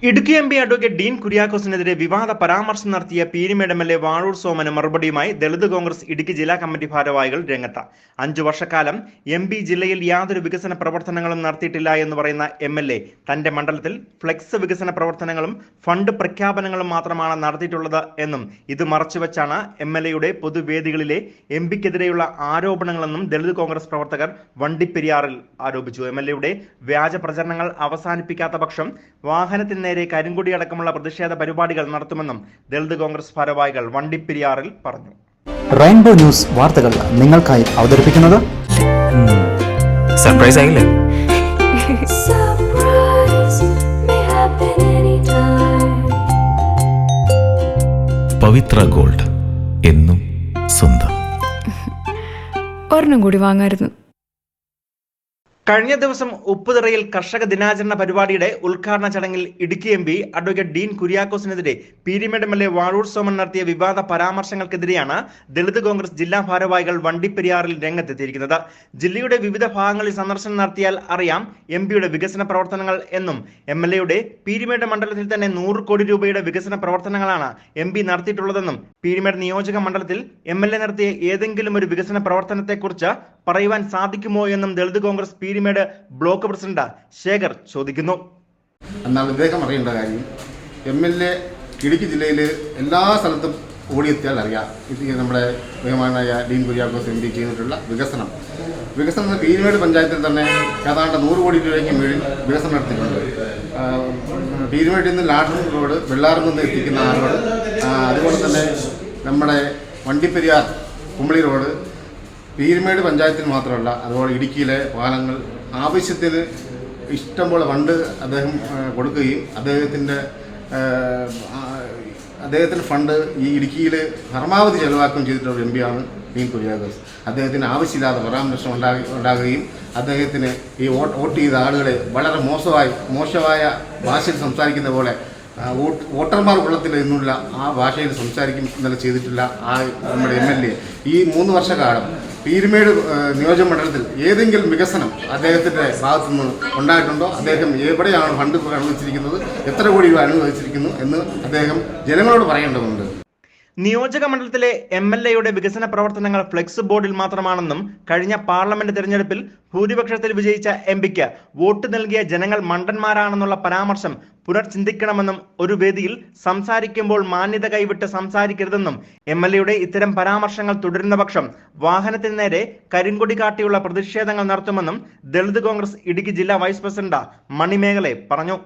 Idukki M P advocate Dean കുര്യാക്കോസിനെതിരെ വിവാദ പരാമർശം നടത്തിയ പീരുമേട് എം.എൽ.എ വാഴൂർ സോമന് മറുപടിയുമായി ദളിത് കോൺഗ്രസ് ഇടുക്കി ജില്ലാ കമ്മിറ്റി ഭാരവാഹികൾ രംഗത്ത്. 5 വർഷക്കാലം എം പി ജില്ലയിൽ യാതൊരു വികസന പ്രവർത്തനങ്ങളും നടത്തിയിട്ടില്ല എന്ന് പറയുന്ന എം.എൽ.എ തന്റെ മണ്ഡലത്തിൽ ഫ്ലെക്സ് വികസന പ്രവർത്തനങ്ങളും ഫണ്ട് പ്രഖ്യാപനങ്ങളും മാത്രമാണ് നടത്തിയിട്ടുള്ളത് എന്നും ഇത് മറച്ചുവെച്ചാണ് എം.എൽ.എയുടെ പൊതുവേദികളിലെ എം പിക്കെതിരെയുള്ള ആരോപണങ്ങളെന്നും ദളിത് കോൺഗ്രസ് പ്രവർത്തകർ വണ്ടിപ്പെരിയാറിൽ ആരോപിച്ചു. എം.എൽ.എയുടെ വ്യാജ പ്രചരണങ്ങൾ അവസാനിപ്പിക്കാത്ത പക്ഷം വാഹനത്തിന് കരിങ്കൊടി അടക്കമുള്ള പ്രതിഷേധ പരിപാടികൾ നടത്തുമെന്നും ദളിത് കോൺഗ്രസ് ഭാരവാഹികൾ വണ്ടിപ്പെരിയാറിൽ പറഞ്ഞു. റെയിൻബോ ന്യൂസ് വാർത്തകൾ നിങ്ങൾക്കായി അവതരിപ്പിക്കുന്നത് സർപ്രൈസ് ആയില്ലേ? പവിത്ര ഗോൾഡ്, എന്നും സ്വന്തം. ഒരെണ്ണം കൂടി വാങ്ങായിരുന്നു. കഴിഞ്ഞ ദിവസം ഉപ്പുതറയിൽ കർഷക ദിനാചരണ പരിപാടിയുടെ ഉദ്ഘാടന ചടങ്ങിൽ Idukki M P advocate Dean കുര്യാക്കോസിനെതിരെ പീരുമേട് എം.എൽ.എ വാഴൂർ സോമൻ നടത്തിയ വിവാദ പരാമർശങ്ങൾക്കെതിരെയാണ് ദളിത് കോൺഗ്രസ് ജില്ലാ ഭാരവാഹികൾ വണ്ടിപ്പെരിയാറിൽ രംഗത്തെത്തിയിരിക്കുന്നത്. ജില്ലയുടെ വിവിധ ഭാഗങ്ങളിൽ സന്ദർശനം നടത്തിയാൽ അറിയാം എം പിയുടെ വികസന പ്രവർത്തനങ്ങൾ എന്നും എം.എൽ.എയുടെ പീരുമേട് മണ്ഡലത്തിൽ തന്നെ 100 കോടി രൂപയുടെ വികസന പ്രവർത്തനങ്ങളാണ് എം പി നടത്തിയിട്ടുള്ളതെന്നും പീരുമേട് നിയോജക മണ്ഡലത്തിൽ എം.എൽ.എ നടത്തിയ ഏതെങ്കിലും ഒരു വികസന പ്രവർത്തനത്തെക്കുറിച്ച് പറയുവാൻ സാധിക്കുമോ എന്നും ദളിത് കോൺഗ്രസ് പീരുമേട് ബ്ലോക്ക് പ്രസിഡന്റ് ശേഖർ ചോദിക്കുന്നു. എന്നാൽ ഇദ്ദേഹം അറിയേണ്ട കാര്യം, എം.എൽ.എ ഇടുക്കി ജില്ലയിൽ എല്ലാ സ്ഥലത്തും ഓടിയെത്തിയാൽ അറിയാം നമ്മുടെ ബഹുമാനായ ഡീൻ കുര്യാക്കോസ് എം പി ചെയ്തിട്ടുള്ള വികസനം പീരുമേട് പഞ്ചായത്തിൽ തന്നെ ഏതാണ്ട് 100 കോടി രൂപയ്ക്ക് മേളിൽ വികസനം നടത്തിയിട്ടുണ്ട്. പീരുമേട്ടിൽ നിന്ന് ലാഡർ റോഡ്, വെള്ളാറിൽ നിന്ന് എത്തിക്കുന്ന ആ റോഡ്, അതുപോലെ തന്നെ നമ്മുടെ വണ്ടിപ്പെരിയാർ കുമ്പളി റോഡ് പീരുമേട് പഞ്ചായത്തിൽ മാത്രമല്ല, അതുപോലെ ഇടുക്കിയിലെ പാലങ്ങൾ ആവശ്യത്തിന് ഇഷ്ടംപോലെ ഫണ്ട് അദ്ദേഹം കൊടുക്കുകയും അദ്ദേഹത്തിൻ്റെ ഫണ്ട് ഈ ഇടുക്കിയിൽ പരമാവധി ചെലവാക്കുകയും ചെയ്തിട്ടുള്ള എം പിയാണ് ഡീൻ കുര്യാക്കോസ്. അദ്ദേഹത്തിന് ആവശ്യമില്ലാത്ത പരാമർശം ഉണ്ടാകുകയും അദ്ദേഹത്തിന് ഈ വോട്ട് ചെയ്ത ആളുകളെ വളരെ മോശമായ ഭാഷയിൽ സംസാരിക്കുന്ന പോലെ വോട്ടർമാർ ഉള്ളത്തിൽ എന്നുള്ള ആ ഭാഷയിൽ സംസാരിക്കും ഇന്നലെ ചെയ്തിട്ടില്ല ആ നമ്മുടെ എം.എൽ.എ ഈ 3 വർഷക്കാലം പീരുമേട് നിയോജകമണ്ഡലത്തിൽ ഏതെങ്കിലും വികസനം അദ്ദേഹത്തിൻ്റെ ഭാഗത്തുനിന്ന് ഉണ്ടായിട്ടുണ്ടോ? അദ്ദേഹം എവിടെയാണ് ഫണ്ട് അനുവദിച്ചിരിക്കുന്നത്, എത്ര കോടി രൂപ അനുവദിച്ചിരിക്കുന്നു എന്ന് അദ്ദേഹം ജനങ്ങളോട് പറയേണ്ടതുണ്ട്. നിയോജക മണ്ഡലത്തിലെ എം.എൽ.എയുടെ വികസന പ്രവർത്തനങ്ങൾ ഫ്ലെക്സ് ബോർഡിൽ മാത്രമാണെന്നും കഴിഞ്ഞ പാർലമെന്റ് തെരഞ്ഞെടുപ്പിൽ ഭൂരിപക്ഷത്തിൽ വിജയിച്ച എം പിക്ക് വോട്ട് നൽകിയ ജനങ്ങൾ മണ്ടന്മാരാണെന്നുള്ള പരാമർശം പുനർചിന്തിക്കണമെന്നും ഒരു വേദിയിൽ സംസാരിക്കുമ്പോൾ മാന്യത കൈവിട്ട് സംസാരിക്കരുതെന്നും എം.എൽ.എയുടെ ഇത്തരം പരാമർശങ്ങൾ തുടരുന്ന പക്ഷം വാഹനത്തിന് നേരെ കരിങ്കൊടി കാട്ടിയുള്ള പ്രതിഷേധങ്ങൾ നടത്തുമെന്നും ദളിത് കോൺഗ്രസ് ഇടുക്കി ജില്ലാ വൈസ് പ്രസിഡന്റ് മണിമേഖലെ പറഞ്ഞു.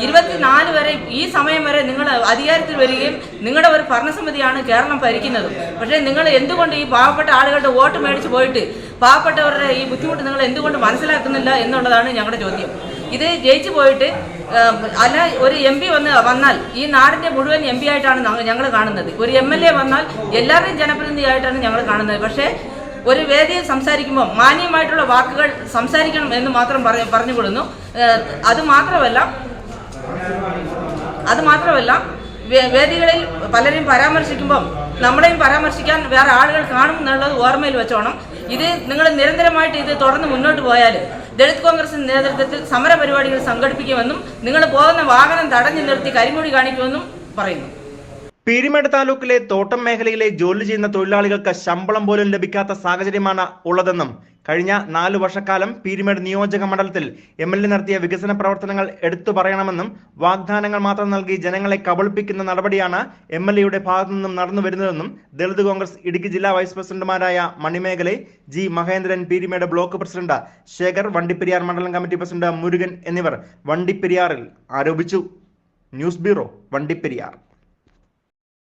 24 വരെ ഈ സമയം വരെ നിങ്ങൾ അധികാരത്തിൽ വരികയും നിങ്ങളുടെ ഒരു ഭരണസമിതിയാണ് കേരളം ഭരിക്കുന്നത്. പക്ഷേ നിങ്ങൾ എന്തുകൊണ്ട് ഈ പാവപ്പെട്ട ആളുകളുടെ വോട്ട് മേടിച്ച് പോയിട്ട് പാവപ്പെട്ടവരുടെ ഈ ബുദ്ധിമുട്ട് നിങ്ങൾ എന്തുകൊണ്ട് മനസ്സിലാക്കുന്നില്ല എന്നുള്ളതാണ് ഞങ്ങളുടെ ചോദ്യം. ഇത് ജയിച്ചു പോയിട്ട് അല്ല, ഒരു എം പി വന്നാൽ ഈ നാടിൻ്റെ മുഴുവൻ എം പി ആയിട്ടാണ് ഞങ്ങൾ കാണുന്നത്. ഒരു എം.എൽ.എ വന്നാൽ എല്ലാവരുടെയും ജനപ്രതിനിധിയായിട്ടാണ് ഞങ്ങൾ കാണുന്നത്. പക്ഷേ ഒരു വേദിയിൽ സംസാരിക്കുമ്പോൾ മാന്യമായിട്ടുള്ള വാക്കുകൾ സംസാരിക്കണം എന്ന് മാത്രം പറഞ്ഞുകൊടുന്നു. അത് മാത്രമല്ല വേദികളിൽ പലരെയും പരാമർശിക്കുമ്പം നമ്മളെയും പരാമർശിക്കാൻ വേറെ ആളുകൾ കാണും എന്നുള്ളത് ഓർമ്മയിൽ വെച്ചോണം. ഇത് നിങ്ങൾ നിരന്തരമായിട്ട് ഇത് തുടർന്ന് മുന്നോട്ട് പോയാൽ ദളിത് കോൺഗ്രസിന്റെ നേതൃത്വത്തിൽ സമര പരിപാടികൾ സംഘടിപ്പിക്കുമെന്നും നിങ്ങൾ പോകുന്ന വാഹനം തടഞ്ഞു നിർത്തി കരിങ്കൊടി കാണിക്കുമെന്നും പറയുന്നു. പീരുമേട് താലൂക്കിലെ തോട്ടം മേഖലയിലെ ജോലി ചെയ്യുന്ന തൊഴിലാളികൾക്ക് ശമ്പളം പോലും ലഭിക്കാത്ത സാഹചര്യമാണ് ഉള്ളതെന്നും കഴിഞ്ഞ 4 വർഷക്കാലം പീരുമേട് നിയോജക മണ്ഡലത്തിൽ എം.എൽ.എ നടത്തിയ വികസന പ്രവർത്തനങ്ങൾ എടുത്തു പറയണമെന്നും വാഗ്ദാനങ്ങൾ മാത്രം നൽകി ജനങ്ങളെ കബളിപ്പിക്കുന്ന നടപടിയാണ് എം.എൽ.എയുടെ ഭാഗത്തു നിന്നും നടന്നു വരുന്നതെന്നും ദളിത് കോൺഗ്രസ് ഇടുക്കി ജില്ലാ വൈസ് പ്രസിഡന്റുമാരായ Manimekhala, G Mahendran, Peermade block president Shekhar, Vandiperiyar മണ്ഡലം കമ്മിറ്റി പ്രസിഡന്റ് മുരുകൻ എന്നിവർ വണ്ടിപ്പെരിയാറിൽ ആരോപിച്ചു. News bureau, Vandiperiyar.